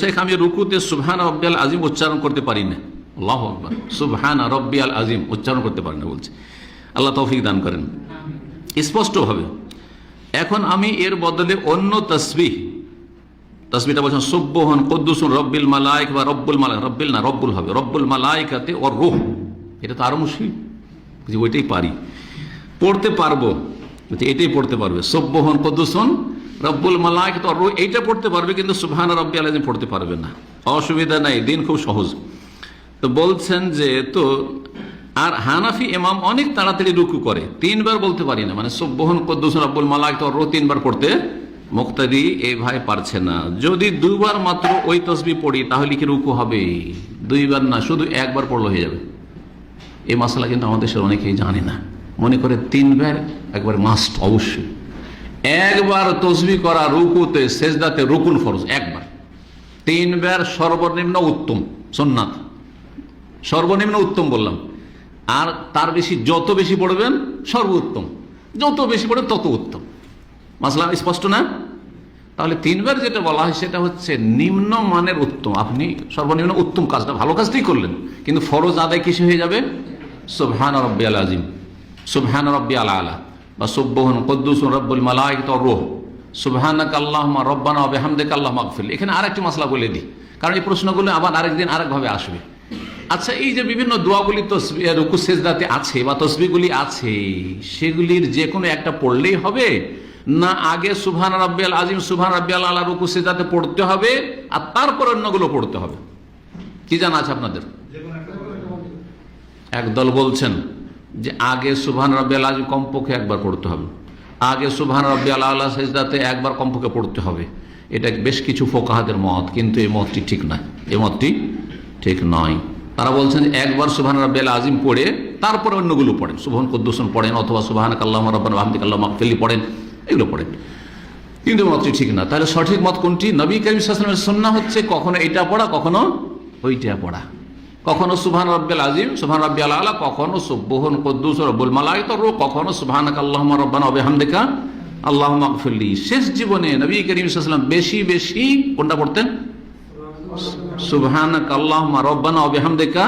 শেখ আমি রুকুতে সুবহান রব্বিয়াল আজিম উচ্চারণ করতে পারি না। আল্লাহু আকবার। সুবহান রব্বিয়াল আজিম উচ্চারণ করতে পারি না বলছে। আল্লাহ তৌফিক দান করেন স্পষ্টভাবে। এখন আমি এর বদলে অন্য তাসবিহটা বলছেন সুবহান কুদ্দুসুন রব্বিল মালায়েকা বা রব্বুল মালায়েকা, রব্বিল না রব্বুল হবে, রব্বুল মালায়েকাতে ওর রূহ। এটা তো আরো মুশকিল, যে ওইটাই পারি, পড়তে পারবো, এটাই পড়তে পারবে। সুবহান কুদ্দুসুন রব্বুল মালায়েকাতে ওর রূহ এইটা পড়তে পারবে, কিন্তু সুবহান রব্বিয়াল আযীম পড়তে পারবে না। অসুবিধা নাই, দিন খুব সহজ। তো বলছেন যে তো আর হানাফি ইমাম অনেক তাড়াতাড়ি রুকু করে, তিনবার বলতে পারি না, মানে সুবহান কুদ্দুসুন রব্বুল মালায়েকাতে ওর রূহ তিনবার পড়তে মুক্তাদি এই ভাই পারছে না। যদি দুইবার মাত্র ওই তাসবিহ পড়ি তাহলে কি রুকু হবে? দুইবার না, শুধু একবার পড়লে হয়ে যাবে। এই মাসলা কিন্তু আমাদের দেশের অনেকেই জানে না, মনে করে তিনবার একবার মাস্ট, অবশ্যই একবার তাসবিহ করা রুকুতে সেজদাতে রুকুন ফরজ, একবার। তিনবার সর্বনিম্ন উত্তম, সুন্নাত সর্বনিম্ন উত্তম বললাম। আর তার বেশি যত বেশি পড়বেন সর্বোত্তম, যত বেশি পড়বেন তত উত্তম। মাসলা স্পষ্ট না? তাহলে তিনবার যেটা বলা হয় সেটা হচ্ছে নিম্ন মানের উত্তম। আপনি সর্বনিম্ন উত্তম কাজটা, ভালো কাজটাই করলেন, কিন্তু ফরজ আদায় কিসে হয়ে যাবে? সুবহান রব্বিয়াল আযীম, সুবহান রব্বিয়াল আলা, বা সুবহান কুদ্দুসুন রব্বুল মালায়েকাতি ওর রূহ, সুবহানাকা আল্লাহুম্মা রব্বানা ওয়া বিহামদিকা আল্লাহুম্মা আগফির। এখানে আরেকটি মাসলা বলে দিই, কারণ এই প্রশ্নগুলো আবার আরেকদিন আরেকভাবে আসবে। আচ্ছা, এই যে বিভিন্ন দোয়াগুলি রুকু সেজদাতে আছে বা তসবিহগুলি আছে, সেগুলির যে কোনো একটা পড়লেই হবে, না আগে সুবহান রাব্বিয়াল আযীম সুবহান রাব্বিয়াল আলা রুকু সেজদাতে পড়তে হবে আর তারপর অন্যগুলো পড়তে হবে? কি জানা আছে আপনাদের? একদল বলছেন যে আগে সুবহান রাব্বিয়াল আযীম কমপক্ষে একবার পড়তে হবে, আগে সুবহান রাব্বিয়াল আলা সেজদাতে একবার কমপক্ষে পড়তে হবে। এটা বেশ কিছু ফুকাহাদের মত, কিন্তু এই মতটি ঠিক নয়, এই মতটি ঠিক নয়। তারা বলছেন একবার সুবহান রাব্বিয়াল আযীম পড়ে তারপরে অন্যগুলো পড়েন, সুবহান কুদ্দুসুন পড়েন, অথবা সুবহানাকা আল্লাহুম্মা রব্বানা ওয়া বিহামদিকা আল্লাহুম্মা আগফির পড়েন, এগুলো পড়েন। কিন্তু মতটি ঠিক না। তাহলে সঠিক মত কোনটি? নবী করিম সাল্লাল্লাহু আলাইহি ওয়াসাল্লামের সুন্নাহ হচ্ছে কখনো এটা পড়া, কখনো ওইটা পড়া, কখনো সুবহান রাব্বিয়াল আযীম সুবহান রাব্বিয়াল আলা, কখনো সুবহান কুদ্দুস রব্বুল মালায়েকাতি ওর রূহ, কখনো সুবহানাকা আল্লাহুম্মা রব্বানা ওয়া বিহামদিকা আল্লাহুম্মা আগফির। শেষ জীবনে নবী করিম সাল্লাল্লাহু আলাইহি ওয়াসাল্লাম বেশি বেশি কোনটা পড়তেন? সুবহানাকা আল্লাহুম্মা রব্বানা ওয়া বিহামদিকা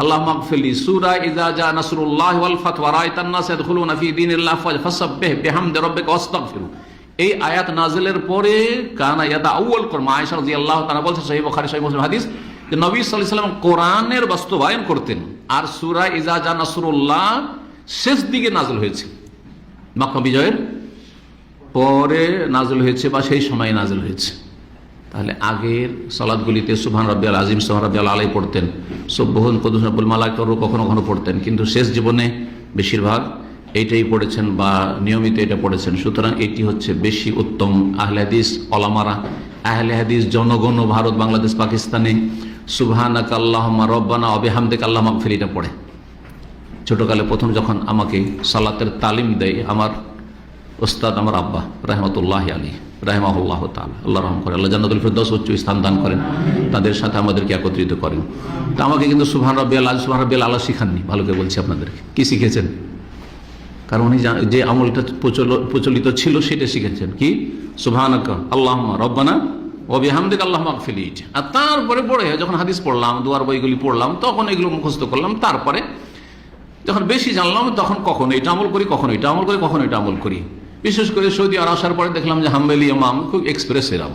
আল্লাহুম্মা আগফির। সূরা ইযা জা নাসরুল্লাহি ওয়াল ফাতহু ওয়া রাআইতান নাস ইয়াদখুলুনা ফি দীনিল্লাহি ফাসাব্বিহ বিহামদি রাব্বিকা ওয়াস্তাগফিরু। এই আয়াত নাযিলের পরে কানা ইয়াতাআউয়াল কুরআন, আয়েশা রাদিয়াল্লাহু তাআলা বলেছেন, সহিহ বুখারী সহিহ মুসলিম হাদিস, যে নবী সাল্লাল্লাহু আলাইহি ওয়াসাল্লাম কোরআনের বাস্তবায়ন করতেন। আর সূরা ইযা জা নাসরুল্লাহ শেষ দিকে নাযিল হয়েছে, মক্কা বিজয়ের পরে নাযিল হয়েছে বা সেই সময় নাযিল হয়েছে। তাহলে আগের সালাতগুলিতে সুবহান রাব্বিয়াল আযীম সুবহান রাব্বিয়াল আলা পড়তেন, সুবহান কুদ্দুস রব্বুল মালায়েকাতি ওর রূহ কখনো কখনো পড়তেন, কিন্তু শেষ জীবনে বেশিরভাগ এইটাই পড়েছেন বা নিয়মিত এটা পড়েছেন। সুতরাং এটি হচ্ছে বেশি উত্তম। আহলে হাদিস ওলামারা, আহলে হাদিস জনগণ ভারত, বাংলাদেশ, পাকিস্তানে সুবহানাকা আল্লাহুম্মা রব্বানা ওয়া বিহামদিকা আল্লাহুম্মা আগফির এটা পড়ে। ছোটকালে প্রথম যখন আমাকে সালাতের তালিম দেয় আমার ওস্তাদ, আমার আব্বা রাহমাতুল্লাহি আলাইহি, রাহিমাহুল্লাহ তাআলা, আল্লাহ রহম করে, আল্লাহ জান্নাতুল ফিরদাউস উচ্চ স্থান দান করেন, তাদের সাথে আমাদেরকে একত্রিত করেন। তো আমাকে কিন্তু সুবহান রাব্বিয়াল আযীম সুবহান রাব্বিয়াল আলা শিখাননি, ভালো করে বলছি আপনাদেরকে। কি শিখেছেন? কারণ উনি যে আমলটা প্রচলিত ছিল সেটা শিখেছেন, কি? সুবহানাকা আল্লাহুম্মা রব্বানা ওয়া বিহামদিকা আল্লাহুম্মা আগফির। আর তারপরে পড়ে যখন হাদিস পড়লাম, দুয়ার বইগুলি পড়লাম, তখন এগুলো মুখস্থ করলাম। তারপরে যখন বেশি জানলাম তখন কখনো এটা আমল করি, কখনো এটা আমল করি, কখনো এটা আমল করি। বিশেষ করে সৌদি আরব আসার পরে দেখলাম যে হাম্বলি ইমাম খুব এক্সপ্রেস এরাও,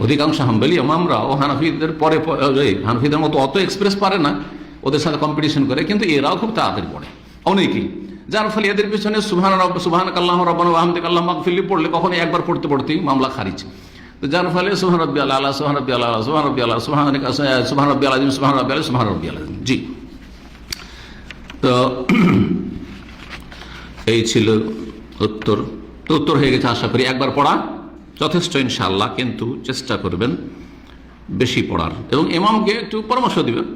অধিকাংশ হাম্বলি ইমামরাও হানাফিদের পরে, হানাফিদের মতো অত এক্সপ্রেস পারে না, ওদের সাথে কম্পিটিশন করে, কিন্তু এরাও খুব তাড়াতাড়ি পড়ে অনেকেই। যার ফলে এদের পিছনে সুবহানাকা আল্লাহুম্মা রব্বানা ওয়া বিহামদিকা আল্লাহুম্মা আগফির পড়লে কখনো একবার পড়তে পড়তেই মামলা খারিজ। তো যার ফলে সুবহান রাব্বিয়াল আলা সুবহান রাব্বিয়াল আলা সুবহান রাব্বিয়াল আলা সুবহান রাব্বিয়াল আযীম সুবহান রাব্বিয়াল সুবহান রাব্বিয়াল আযীম। জি, তো এই ছিল উত্তর। তো উত্তর হয়ে গেছে আশা করি। একবার পড়া যথেষ্ট ইনশাআল্লাহ, কিন্তু চেষ্টা করবেন বেশি পড়ার, এবং ইমামকে একটু পরামর্শ দিবেন,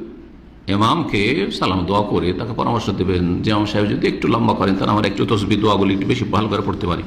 ইমামকে সালাম দোয়া করে তাকে পরামর্শ দেবেন যে ইমাম সাহেব যদি একটু লম্বা করেন তাহলে আমরা একটু তাসবিহ দোয়াগুলি একটু বেশি ভালো করে পড়তে পারি।